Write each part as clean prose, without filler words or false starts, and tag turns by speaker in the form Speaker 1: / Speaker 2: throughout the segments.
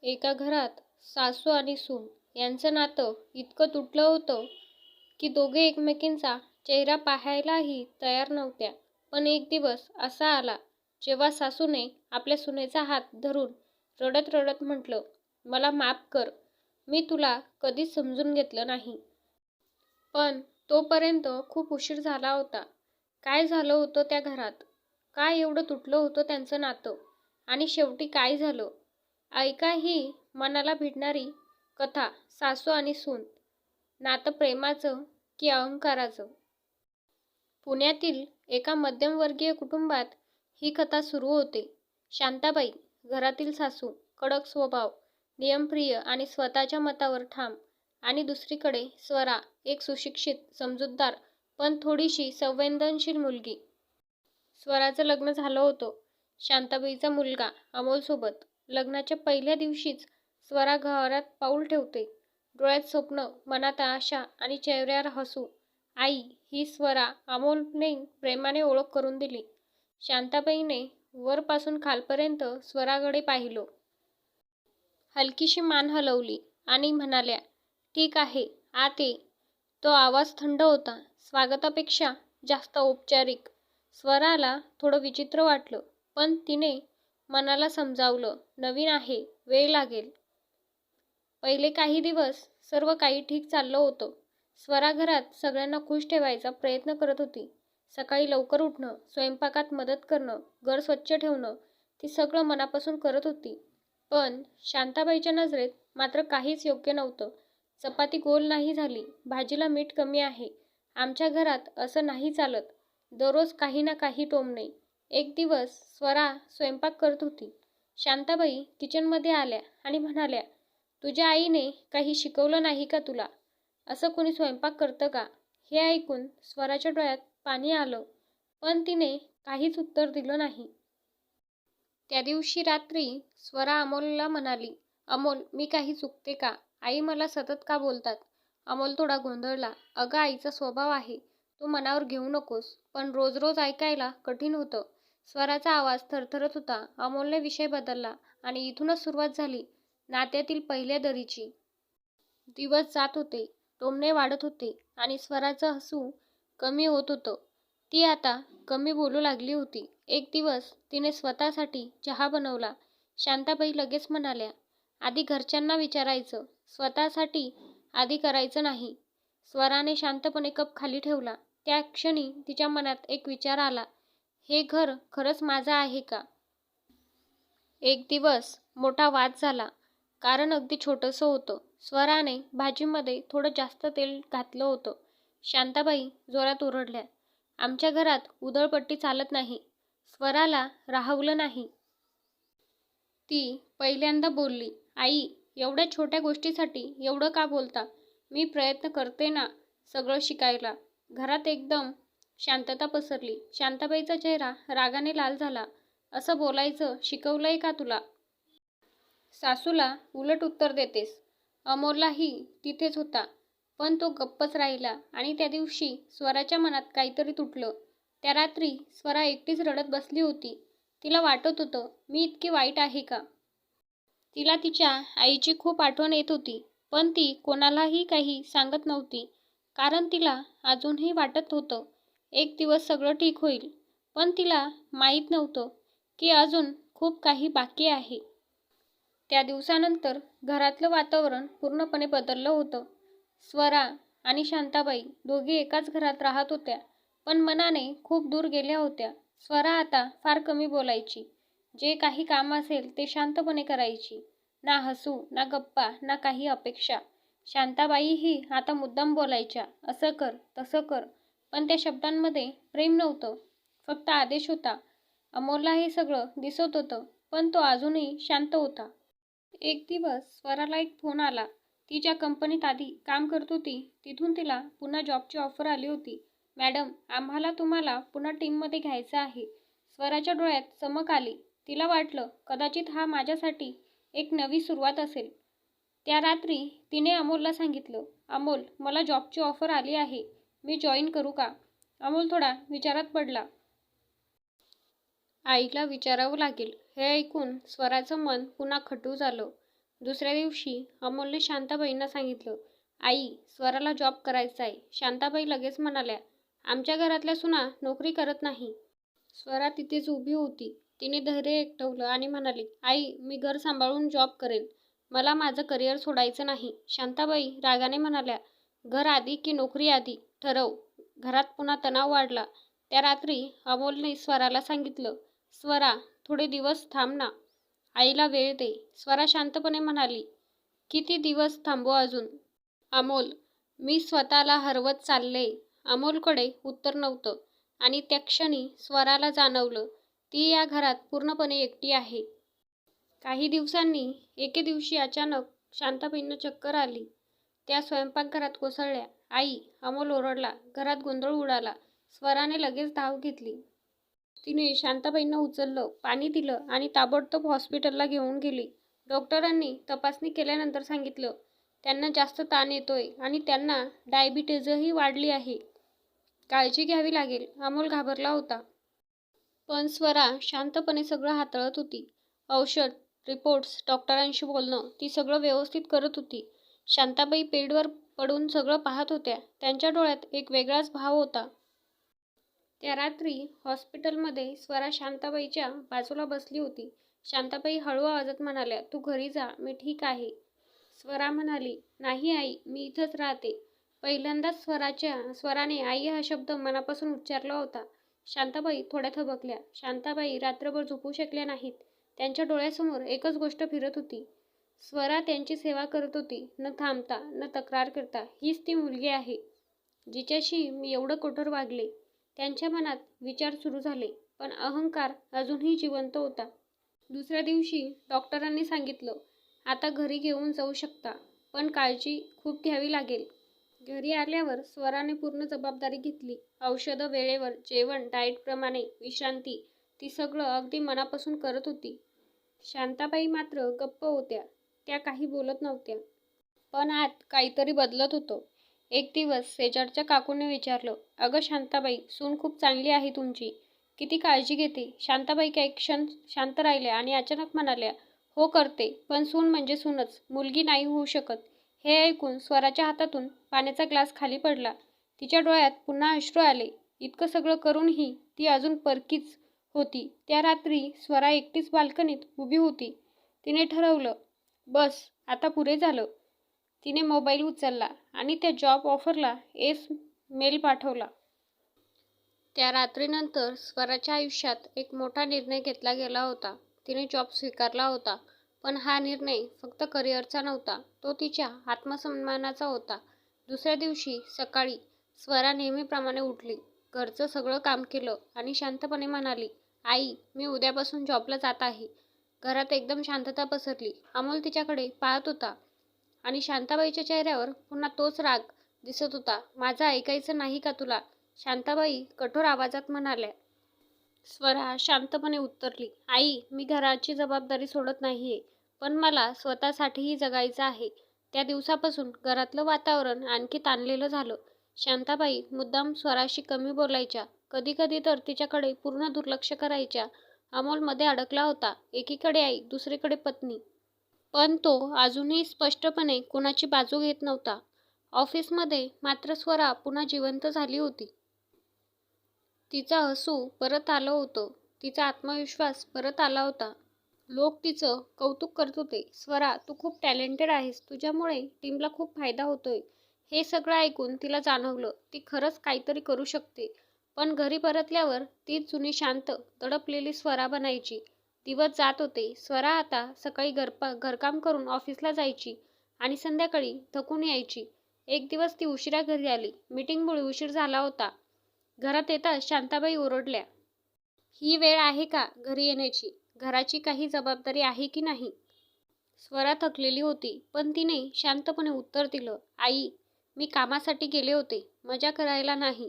Speaker 1: एका घरात सासू आणि सून यांचं नातं इतकं तुटलं होतं की दोघे एकमेकींचा चेहरा पाहायलाही तयार नव्हत्या. पण एक दिवस असा आला जेव्हा सासूने आपल्या सुनेचा हात धरून रडत रडत म्हटलं, "मला माफ कर. मी तुला कधीच समजून घेतलं नाही." पण तोपर्यंत खूप उशीर झाला होता. काय झालं होतं त्या घरात? काय एवढं तुटलं होतं त्यांचं नातं? आणि शेवटी काय झालं? ऐका ही मनाला भिडणारी कथा, सासू आणि सून, नातं प्रेमाचं की अहंकाराचं? पुण्यातील एका मध्यमवर्गीय कुटुंबात ही कथा सुरू होते. शांताबाई, घरातील सासू, कडक स्वभाव, नियमप्रिय आणि स्वतःच्या मतावर ठाम. आणि दुसरीकडे स्वरा, एक सुशिक्षित, समजूतदार पण थोडीशी संवेदनशील मुलगी. स्वराचं लग्न झालं होतं शांताबाईचा मुलगा अमोलसोबत. लग्नाच्या पहिल्या दिवशीच स्वरा घरात पाऊल ठेवते. डोळ्यात स्वप्न, मनात आशा आणि चेहऱ्यावर हसू. आई ही स्वरा अमोलने प्रेमाने ओळख करून दिली. शांताबाईने वरपासून खालपर्यंत स्वराकडे पाहिलं. हलकीशी मान हलवली आणि म्हणाल्या, "ठीक आहे, आत ये." तो आवाज थंड होता, स्वागतापेक्षा जास्त औपचारिक. स्वराला थोडं विचित्र वाटलं, पण तिने मनाला समजावलं, नवीन आहे, वेळ लागेल. पहिले काही दिवस सर्व काही ठीक चाललं होतं. स्वरा घरात सगळ्यांना खुश ठेवायचा प्रयत्न करत होती. सकाळी लवकर उठणं, स्वयंपाकात मदत करणं, घर स्वच्छ ठेवणं, ती सगळं मनापासून करत होती. पण शांताबाईच्या नजरेत मात्र काहीच योग्य नव्हतं. चपाती गोल नाही झाली, भाजीला मीठ कमी आहे, आमच्या घरात असं नाही चालत. दररोज काही ना काही टोमणे. एक दिवस स्वरा स्वयंपाक करत होती. शांताबाई किचनमध्ये आल्या आणि म्हणाल्या, "तुझ्या आईने काही शिकवलं नाही का तुला? असं कोणी स्वयंपाक करतं का?" हे ऐकून स्वराच्या डोळ्यात पाणी आलं, पण तिने काहीच उत्तर दिलं नाही. त्या दिवशी रात्री स्वरा अमोलला म्हणाली, "अमोल, मी काही चुकते का? आई मला सतत का बोलतात?" अमोल थोडा गोंधळला. "अगं, आईचा स्वभाव आहे, तू मनावर घेऊ नकोस." पण रोज रोज ऐकायला कठीण होतं. स्वराचा आवाज थरथरत होता. अमोलने विषय बदलला आणि इथूनच सुरुवात झाली नात्यातील पहिल्या दरीची. दिवस जात होते, टोमणे वाढत होते आणि स्वराचं हसू कमी होत होतं. ती आता कमी बोलू लागली होती. एक दिवस तिने स्वतःसाठी चहा बनवला. शांताबाई लगेच म्हणाल्या, "आधी घरच्यांना विचारायचं, स्वतःसाठी आधी करायचं नाही." स्वराने शांतपणे कप खाली ठेवला. त्या क्षणी तिच्या मनात एक विचार आला, हे घर खरंच माझं आहे का? एक दिवस मोठा वाद झाला. कारण अगदी छोटंसं होतं. स्वराने भाजीमध्ये थोडं जास्त तेल घातलं होतं. शांताबाई जोरात ओरडल्या, "आमच्या घरात उधळपट्टी चालत नाही." स्वराला राहवलं नाही. ती पहिल्यांदा बोलली, "आई, एवढ्या छोट्या गोष्टीसाठी एवढं का बोलता? मी प्रयत्न करते ना सगळं शिकायला." घरात एकदम शांतता पसरली. शांताबाईचा चेहरा रागाने लाल झाला. "असं बोलायचं शिकवलंय का तुला? सासूला उलट उत्तर देतेस." अमोलही तिथेच होता, पण तो गप्पच राहिला. आणि त्या दिवशी स्वराच्या मनात काहीतरी तुटलं. त्या रात्री स्वरा एकटीच रडत बसली होती. तिला वाटत होतं, मी इतकी वाईट आहे का? तिला तिच्या आईची खूप आठवण येत होती, पण ती कोणालाही काही सांगत नव्हती. कारण तिला अजूनही वाटत होतं, एक दिवस सगळं ठीक होईल. पण तिला माहीत नव्हतं की अजून खूप काही बाकी आहे. त्या दिवसानंतर घरातलं वातावरण पूर्णपणे बदललं होतं. स्वरा आणि शांताबाई दोघी एकाच घरात राहत होत्या, पण मनाने खूप दूर गेल्या होत्या. स्वरा आता फार कमी बोलायची. जे काही काम असेल ते शांतपणे करायची. ना हसू, ना गप्पा, ना काही अपेक्षा. शांताबाईही आता मुद्दाम बोलायच्या, "असं कर, तसं कर." पण त्या शब्दांमध्ये प्रेम नव्हतं, फक्त आदेश होता. अमोलला हे सगळं दिसत होतं, पण तो अजूनही शांत होता. एक दिवस स्वराला एक फोन आला. ती ज्या कंपनीत आधी काम करत होती तिथून तिला पुन्हा जॉबची ऑफर आली होती. "मॅडम, आम्हाला तुम्हाला पुन्हा टीममध्ये घ्यायचं आहे." स्वराच्या डोळ्यात चमक आली. तिला वाटलं, कदाचित हा माझ्यासाठी एक नवी सुरुवात असेल. त्या रात्री तिने अमोलला सांगितलं, "अमोल, मला जॉबची ऑफर आली आहे. मी जॉईन करू का?" अमोल थोडा विचारात पडला. आईला विचारावं लागेल हे ऐकून स्वराचं मन पुन्हा खटू झालं. दुसऱ्या दिवशी अमोलने शांताबाईंना सांगितलं, आई, स्वराला जॉब करायचा आहे. शांताबाई लगेच म्हणाल्या, आमच्या घरातल्या सुना नोकरी करत नाही. स्वरा तिथेच उभी होती. तिने धैर्य एकवटलं आणि म्हणाली, आई, मी घर सांभाळून जॉब करेन. मला माझं करिअर सोडायचं नाही. शांताबाई रागाने म्हणाल्या, घर आधी की नोकरी आधी? ठरव. घरात पुन्हा तणाव वाढला. त्या रात्री अमोलने स्वराला सांगितलं, स्वरा, थोडे दिवस थांब ना. आईला वेळ दे. स्वरा शांतपणे म्हणाली, किती दिवस थांबू अजून? अमोल, मी स्वतःला हरवत चालले. अमोलकडे उत्तर नव्हतं आणि त्या क्षणी स्वराला जाणवलं, ती या घरात पूर्णपणे एकटी आहे. काही दिवसांनी एके दिवशी अचानक शांताबाईंना चक्कर आली. त्या स्वयंपाकघरात कोसळल्या. आई, अमोल ओरडला. घरात गोंधळ उडाला. स्वराने लगेच धाव घेतली. तिने शांताबाईंना उचललं, पाणी दिलं आणि ताबडतोब हॉस्पिटलला घेऊन गेली. डॉक्टरांनी तपासणी केल्यानंतर सांगितलं, त्यांना जास्त ताण येतोय आणि त्यांना डायबिटीजही वाढली आहे. काळजी घ्यावी लागेल. अमोल घाबरला होता. पण स्वरा शांतपणे सगळं हाताळत होती. औषध, रिपोर्ट्स, डॉक्टरांशी बोलणं, ती सगळं व्यवस्थित करत होती. शांताबाई बेडवर पडून सगळं पाहत होत्या. त्यांच्या डोळ्यात एक वेगळाच भाव होता. त्या रात्री हॉस्पिटलमध्ये स्वरा शांताबाईच्या बाजूला बसली होती. शांताबाई हळू आवाजात म्हणाल्या, तू घरी जा, मी ठीक आहे. स्वरा म्हणाली, नाही आई, मी इथंच राहते. पहिल्यांदाच स्वराने आई हा शब्द मनापासून उच्चारला होता. शांताबाई थोड्या थबकल्या. शांताबाई रात्रभर झोपू शकल्या नाहीत. त्यांच्या डोळ्यासमोर एकच गोष्ट फिरत होती. स्वरा त्यांची सेवा करत होती, न थांबता, न तक्रार करता. हीच ती मुलगी आहे, जिच्याशी मी एवढं कठोर वागले. त्यांच्या मनात विचार सुरू झाले, पण अहंकार अजूनही जिवंत होता. दुसऱ्या दिवशी डॉक्टरांनी सांगितलं, आता घरी घेऊन जाऊ शकता, पण काळजी खूप घ्यावी लागेल. घरी आल्यावर स्वराने पूर्ण जबाबदारी घेतली. औषधं वेळेवर, जेवण डाएटप्रमाणे, विश्रांती, ती सगळं अगदी मनापासून करत होती. शांताबाई मात्र गप्प होत्या. त्या काही बोलत नव्हत्या. पण आत काहीतरी बदलत होतं. एक दिवस शेजारच्या काकूने विचारलं, अगं शांताबाई, सून खूप चांगली आहे तुमची. किती काळजी घेते. शांताबाई काही क्षण शांत राहिल्या आणि अचानक म्हणाल्या, हो करते, पण सून म्हणजे सूनच, मुलगी नाही होऊ शकत. हे ऐकून स्वराच्या हातातून पाण्याचा ग्लास खाली पडला. तिच्या डोळ्यात पुन्हा अश्रू आले. इतकं सगळं करूनही ती अजून परकीच होती. त्या रात्री स्वरा एकटीच बाल्कनीत उभी होती. तिने ठरवलं, बस, आता पुरे झालं. तिने मोबाईल उचलला आणि त्या जॉब ऑफरला मेल पाठवला. त्या रात्रीनंतर स्वराच्या आयुष्यात एक मोठा निर्णय घेतला गेला होता. तिने जॉब स्वीकारला होता. पण हा निर्णय फक्त करिअरचा नव्हता, तो तिच्या आत्मसन्मानाचा होता. दुसऱ्या दिवशी सकाळी स्वरा नेहमीप्रमाणे उठली. घरचं सगळं काम केलं आणि शांतपणे म्हणाली, आई, मी उद्यापासून जॉबला जात आहे. घरात एकदम शांतता पसरली. अमोल तिच्याकडे पाहत होता आणि शांताबाईच्या चेहऱ्यावर पुन्हा तोच राग दिसत होता. माझं ऐकायचं नाही का तुला? शांताबाई कठोर आवाजात म्हणाल्या. स्वरा शांतपणे उत्तरली, आई, मी घराची जबाबदारी सोडत नाहीये, पण मला स्वतःसाठीही जगायचं आहे. त्या दिवसापासून घरातलं वातावरण आणखी ताणलेलं झालं. शांताबाई मुद्दाम स्वराशी कमी बोलायच्या. कधी कधी तर तिच्याकडे पूर्ण दुर्लक्ष करायच्या. अमोल मध्ये अडकला होता. एकीकडे आई, दुसरीकडे पत्नी. पण तो अजूनही स्पष्टपणे कुणाची बाजू घेत नव्हता. ऑफिसमध्ये मात्र स्वरा पुन्हा जिवंत झाली होती. तिचं हसू परत आलं होतं. तिचा आत्मविश्वास परत आला होता. लोक तिचं कौतुक करत होते. स्वरा, तू खूप टॅलेंटेड आहेस. तुझ्यामुळे टीमला खूप फायदा होतोय. हे सगळं ऐकून तिला जाणवलं, ती खरंच काहीतरी करू शकते. पण घरी परतल्यावर तीच जुनी शांत, तडपलेली स्वरा बनायची. दिवस जात होते. स्वरा आता सकाळी घरकाम करून ऑफिसला जायची आणि संध्याकाळी थकून यायची. एक दिवस ती उशिरा घरी आली. मीटिंगमुळे उशीर झाला होता. घरात येताच शांताबाई ओरडल्या, ही वेळ आहे का घरी येण्याची? घराची काही जबाबदारी आहे की नाही? स्वरा थकलेली होती, पण तिने शांतपणे उत्तर दिलं, आई, मी कामासाठी गेले होते, मजा करायला नाही.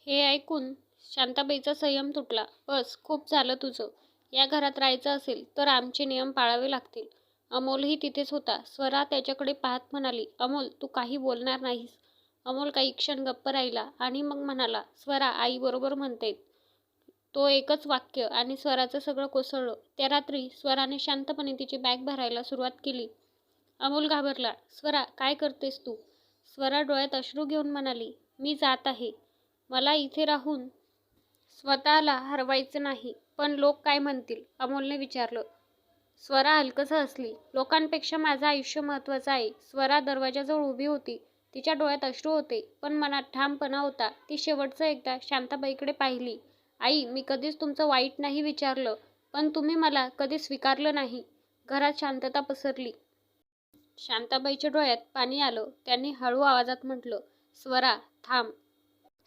Speaker 1: हे ऐकून शांताबाईचा संयम तुटला. बस, खूप झालं तुझं. या घरात राहायचं असेल तर आमचे नियम पाळावे लागतील. अमोलही तिथेच होता. स्वरा त्याच्याकडे पाहत म्हणाली, अमोल, तू काही बोलणार नाहीस? अमोल काही क्षण गप्प राहिला आणि मग म्हणाला, स्वरा, आई बरोबर म्हणते. तो एकच वाक्य आणि स्वराचं सगळं कोसळलं. त्या रात्री स्वराने शांतपणे तिची बॅग भरायला सुरुवात केली. अमोल घाबरला. स्वरा, काय करतेस तू? स्वरा डोळ्यात अश्रू घेऊन म्हणाली, मी जात आहे. मला इथे राहून स्वतःला हरवायचं नाही. पण लोक काय म्हणतील? अमोलने विचारलं. स्वरा हलकसं हसली. लोकांपेक्षा माझं आयुष्य महत्त्वाचं आहे. स्वरा दरवाजाजवळ उभी होती. तिच्या डोळ्यात अश्रू होते, पण मनात ठामपणा होता. ती शेवटचं एकदा शांताबाईकडे पाहिली. आई, मी कधीच तुमचं वाईट नाही विचारलं, पण तुम्ही मला कधी स्वीकारलं नाही. घरात शांतता पसरली. शांताबाईच्या डोळ्यात पाणी आलं. त्यांनी हळू आवाजात म्हटलं, स्वरा, थांब.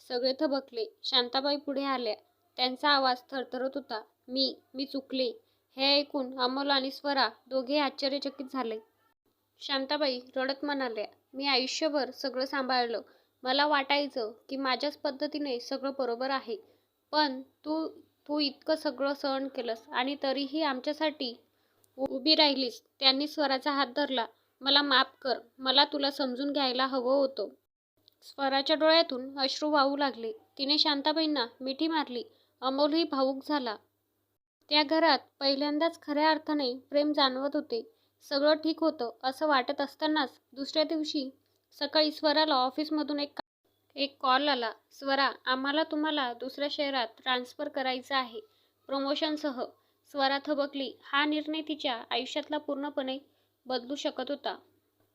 Speaker 1: सगळे थबकले. शांताबाई पुढे आल्या. त्यांचा आवाज थरथरत होता. मी चुकले. हे ऐकून अमोल आणि स्वरा दोघेही आश्चर्यचकित झाले. शांताबाई रडत म्हणाल्या, मी आयुष्यभर सगळं सांभाळलं. मला वाटायचं की माझ्याच पद्धतीने सगळं बरोबर आहे. पण तू तू इतकं सगळं सहन केलंस आणि तरीही आमच्यासाठी उभी राहिलीस. त्यांनी स्वराचा हात धरला. मला माफ कर. मला तुला समजून घ्यायला हवं होतं. स्वराच्या डोळ्यातून अश्रू वाहू लागले. तिने शांताबाईंना मिठी मारली. अमोलही भावूक झाला. त्या घरात पहिल्यांदाच खऱ्या अर्थाने प्रेम जाणवत होते. सगळं ठीक होतं असं वाटत असतानाच दुसऱ्या दिवशी सकाळी स्वराला ऑफिसमधून एक कॉल आला. स्वरा, आम्हाला तुम्हाला दुसऱ्या शहरात ट्रान्सफर करायचं आहे, प्रमोशनसह. स्वरा थबकली. हा निर्णय तिच्या आयुष्यातला पूर्णपणे बदलू शकत होता.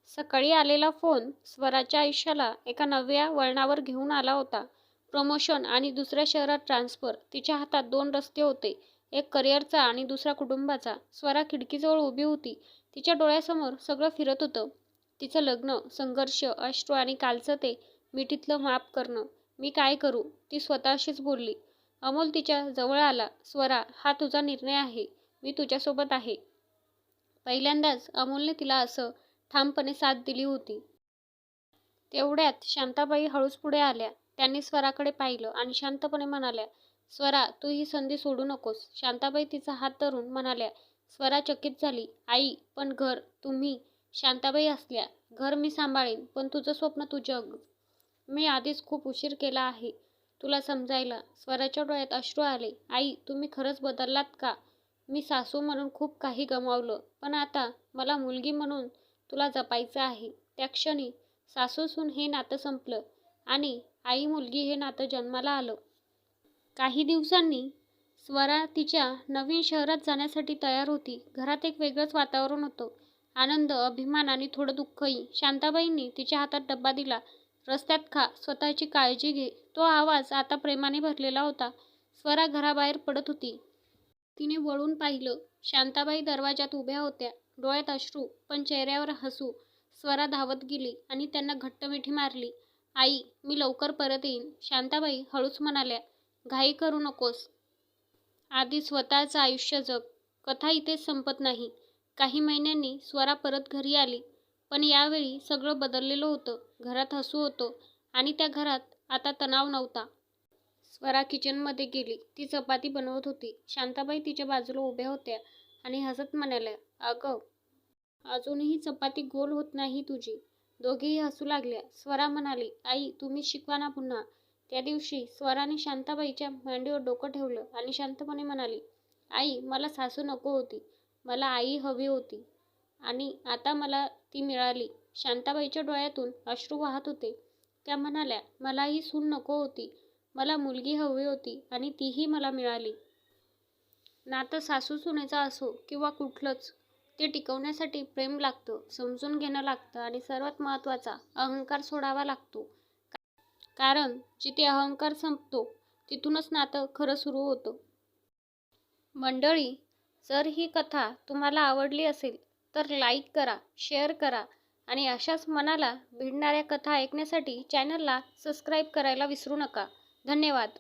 Speaker 1: सकाळी आलेला फोन स्वराच्या आयुष्याला एका नव्या वळणावर घेऊन आला होता. प्रमोशन आणि दुसऱ्या शहरात ट्रान्सफर. तिच्या हातात 2 रस्ते होते, एक करिअरचा आणि दुसरा कुटुंबाचा. स्वरा खिडकीजवळ उभी होती. तिच्या डोळ्यासमोर सगळं फिरत होतं. तिचं लग्न, संघर्ष, अश्रू आणि कालचं ते मिठीतलं माफ करणं. मी काय करू? ती स्वतःशीच बोलली. अमोल तिच्या जवळ आला. स्वरा, हा तुझा निर्णय आहे. मी तुझ्यासोबत आहे. पहिल्यांदाच अमोलने तिला असं ठामपणे साथ दिली होती. तेवढ्यात शांताबाई हळूच पुढे आल्या. त्यांनी स्वराकडे पाहिलं आणि शांतपणे म्हणाल्या, स्वरा, तू ही संधी सोडू नकोस. शांताबाई तिचा हात धरून म्हणाल्या. स्वरा चकित झाली. आई, पण घर? तुम्ही? शांताबाई हसल्या. घर मी सांभाळेन, पण तुझं स्वप्न तू जग. मी आधीच खूप उशीर केला आहे तुला समजायला. स्वराच्या डोळ्यात अश्रू आले. आई, तुम्ही खरंच बदललात का? मी सासू म्हणून खूप काही गमावलं, पण आता मला मुलगी म्हणून तुला जपायचं आहे. त्या क्षणी सासू-सून हे नातं संपलं आणि आई-मुलगी हे नातं जन्माला आलं. काही दिवसांनी स्वरा तिच्या नवीन शहरात जाण्यासाठी तयार होती. घरात एक वेगळंच वातावरण होतं. आनंद, अभिमान आणि थोडं दुःखही. शांताबाईंनी तिच्या हातात डब्बा दिला. रस्त्यात खा, स्वतःची काळजी घे. तो आवाज आता प्रेमाने भरलेला होता. स्वरा घराबाहेर पडत होती. तिने वळून पाहिलं. शांताबाई दरवाजात उभ्या होत्या. डोळ्यात अश्रू, पण चेहऱ्यावर हसू. स्वरा धावत गेली आणि त्यांना घट्ट मिठी मारली. आई, मी लवकर परत येईन. शांताबाई हळूच म्हणाल्या, घाई करू नकोस. आधी स्वतःचं आयुष्य जग. कथा इथेच संपत नाही. काही महिन्यांनी स्वरा परत घरी आली. पण यावेळी सगळं बदललेलं होतं. घरात हसू होतं आणि त्या घरात आता तणाव नव्हता. स्वरा किचनमध्ये गेली. ती चपाती बनवत होती. शांताबाई तिच्या बाजूला उभ्या होत्या आणि हसत म्हणाल्या, अगं, अजूनही चपाती गोल होत नाही तुझी. दोघेही हसू लागल्या. स्वरा म्हणाली, आई, तुम्ही शिकवा ना पुन्हा. त्या दिवशी स्वराने शांताबाईच्या मांडीवर डोकं ठेवलं आणि शांतपणे म्हणाली, आई, मला सासू नको होती. मला आई हवी होती आणि आता मला ती मिळाली. शांताबाईच्या डोळ्यातून अश्रू वाहत होते. त्या म्हणाल्या, मलाही सून नको होती. मला मुलगी हवी होती आणि तीही मला मिळाली. नातं सासू-सुनेचं असो किंवा कुठलंच, ते टिकवण्यासाठी प्रेम लागतं, समजून घेणं लागतं आणि सर्वात महत्त्वाचा, अहंकार सोडावा लागतो. कारण जिथे अहंकार संपतो तिथूनच नातं खरं सुरू होतं. मंडळी, जर ही कथा तुम्हाला आवडली असेल तर लाईक करा, शेअर करा आणि अशाच मनाला भिडणाऱ्या कथा ऐकण्यासाठी चॅनलला सबस्क्राईब करायला विसरू नका. धन्यवाद.